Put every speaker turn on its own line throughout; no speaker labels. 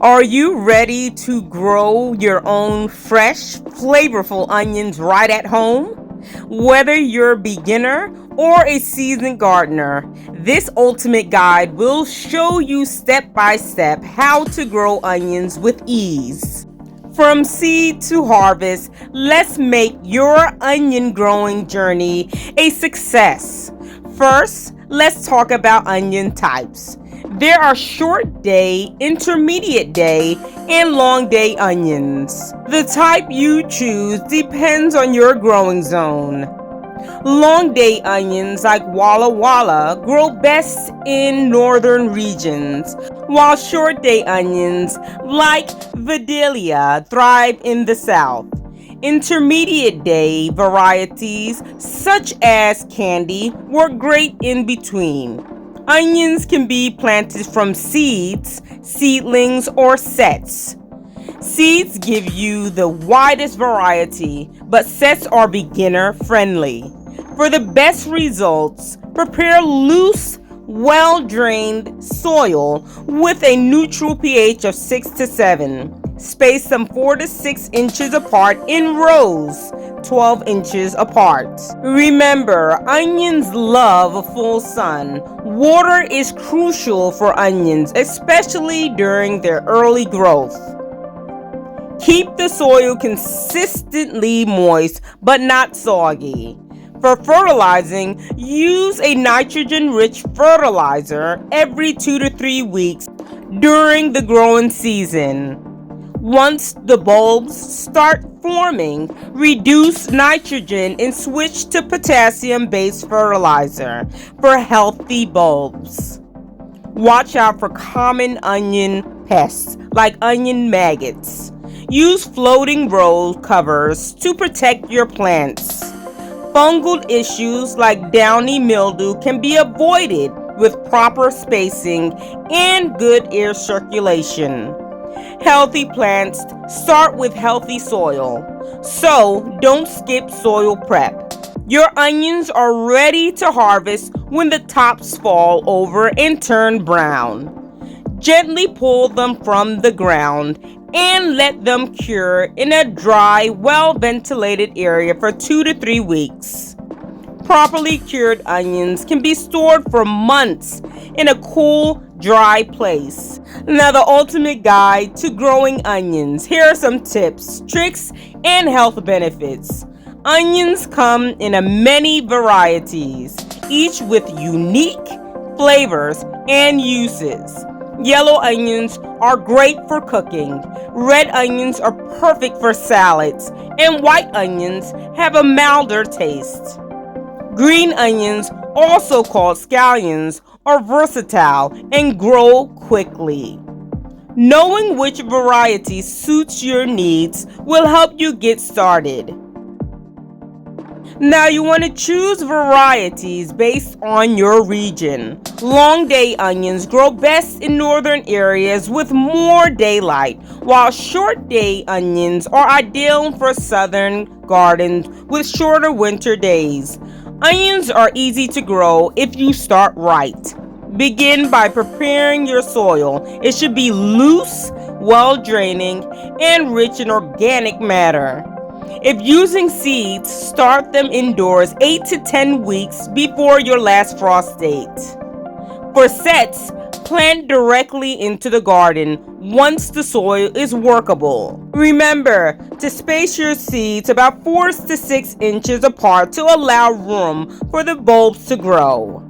Are you ready to grow your own fresh, flavorful onions right at home? Whether you're a beginner or a seasoned gardener, this ultimate guide will show you step by step how to grow onions with ease. From seed to harvest, let's make your onion growing journey a success. First, let's talk about onion types. There are short day, intermediate day, and long day onions. The type you choose depends on your growing zone. Long day onions like Walla Walla grow best in northern regions, while short day onions like Vidalia thrive in the south. Intermediate day varieties such as Candy work great in between. Onions can be planted from seeds, seedlings, or sets. Seeds give you the widest variety, but sets are beginner friendly. For the best results, prepare loose, well-drained soil with a neutral pH of 6 to 7. Space them 4 to 6 inches apart in rows, 12 inches apart. Remember, onions love full sun. Water is crucial for onions, especially during their early growth. Keep the soil consistently moist but not soggy. For fertilizing, use a nitrogen-rich fertilizer every 2 to 3 weeks during the growing season. Once the bulbs start forming, reduce nitrogen and switch to potassium-based fertilizer for healthy bulbs. Watch out for common onion pests like onion maggots. Use floating row covers to protect your plants. Fungal issues like downy mildew can be avoided with proper spacing and good air circulation. Healthy plants start with healthy soil, so don't skip soil prep. Your onions are ready to harvest when the tops fall over and turn brown. Gently pull them from the ground and let them cure in a dry, well-ventilated area for 2 to 3 weeks. Properly cured onions can be stored for months in a cool, dry place. Now, the ultimate guide to growing onions. Here are some tips, tricks, and health benefits. Onions come in a many varieties, each with unique flavors and uses. Yellow onions are great for cooking. Red onions are perfect for salads, and white onions have a milder taste. Green onions, also called scallions, are versatile and grow quickly. Knowing which variety suits your needs will help you get started. Now, you want to choose varieties based on your region. Long day onions grow best in northern areas with more daylight, while short day onions are ideal for southern gardens with shorter winter days. Onions are easy to grow if you start right. Begin by preparing your soil. It should be loose, well-draining, and rich in organic matter. If using seeds, start them indoors 8 to 10 weeks before your last frost date. For sets, plant directly into the garden once the soil is workable. Remember to space your seeds about 4 to 6 inches apart to allow room for the bulbs to grow.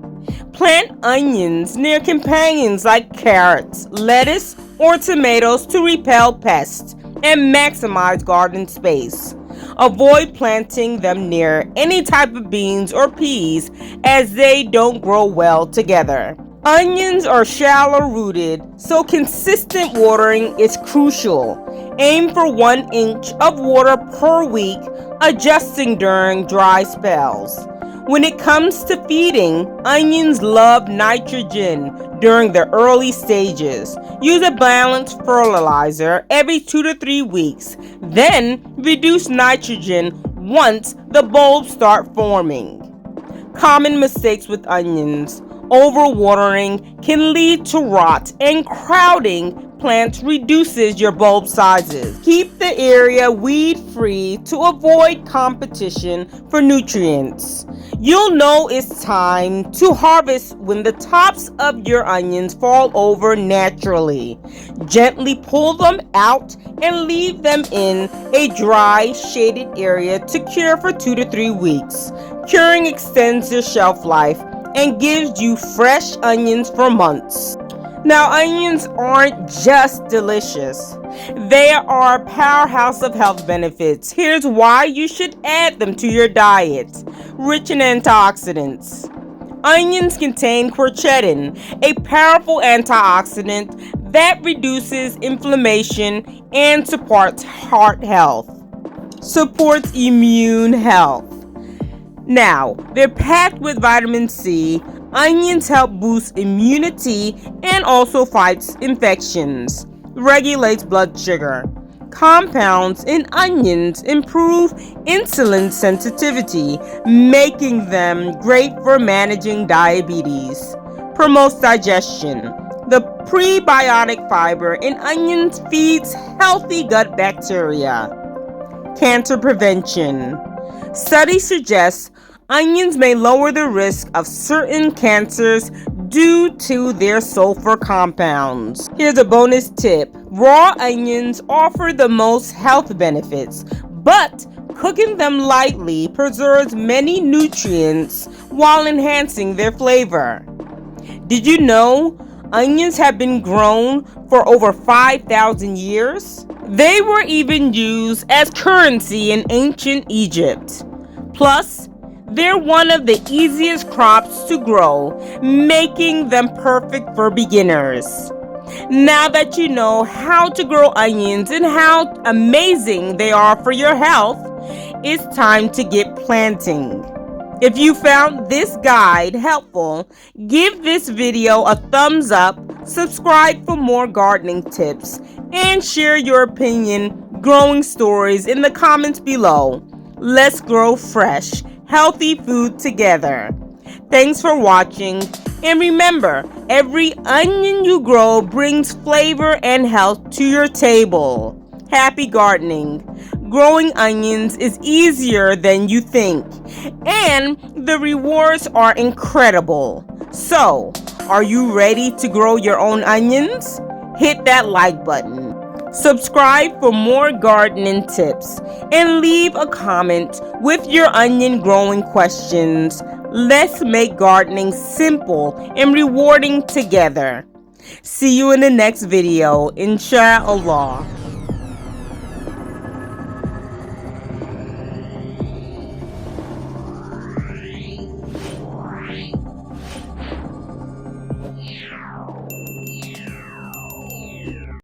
Plant onions near companions like carrots, lettuce, or tomatoes to repel pests and maximize garden space. Avoid planting them near any type of beans or peas as they don't grow well together. Onions are shallow rooted, so consistent watering is crucial. Aim for 1 inch of water per week, adjusting during dry spells. When it comes to feeding, onions love nitrogen during the early stages. Use a balanced fertilizer every 2 to 3 weeks. Then reduce nitrogen once the bulbs start forming. Common mistakes with onions. Overwatering can lead to rot and crowding plants reduces your bulb sizes. Keep the area weed-free to avoid competition for nutrients. You'll know it's time to harvest when the tops of your onions fall over naturally. Gently pull them out and leave them in a dry, shaded area to cure for 2 to 3 weeks. Curing extends your shelf life and gives you fresh onions for months. Now, onions aren't just delicious. They are a powerhouse of health benefits. Here's why you should add them to your diet. Rich in antioxidants. Onions contain quercetin, a powerful antioxidant that reduces inflammation and supports heart health. Supports immune health. Now, they're packed with vitamin C. Onions help boost immunity and also fights infections. Regulates blood sugar. Compounds in onions improve insulin sensitivity, making them great for managing diabetes. Promotes digestion. The prebiotic fiber in onions feeds healthy gut bacteria. Cancer prevention. Studies suggest onions may lower the risk of certain cancers due to their sulfur compounds. Here's a bonus tip. Raw onions offer the most health benefits, but cooking them lightly preserves many nutrients while enhancing their flavor. Did you know onions have been grown for over 5,000 years? They were even used as currency in ancient Egypt. Plus, they're one of the easiest crops to grow, making them perfect for beginners. Now that you know how to grow onions and how amazing they are for your health, it's time to get planting. If you found this guide helpful, give this video a thumbs up, subscribe for more gardening tips, and share your opinion, growing stories in the comments below. Let's grow fresh, healthy food together. Thanks for watching, and remember, every onion you grow brings flavor and health to your table. Happy gardening! Growing onions is easier than you think, and the rewards are incredible. So, are you ready to grow your own onions? Hit that like button. Subscribe for more gardening tips and leave a comment with your onion growing questions. Let's make gardening simple and rewarding together. See you in the next video, inshallah.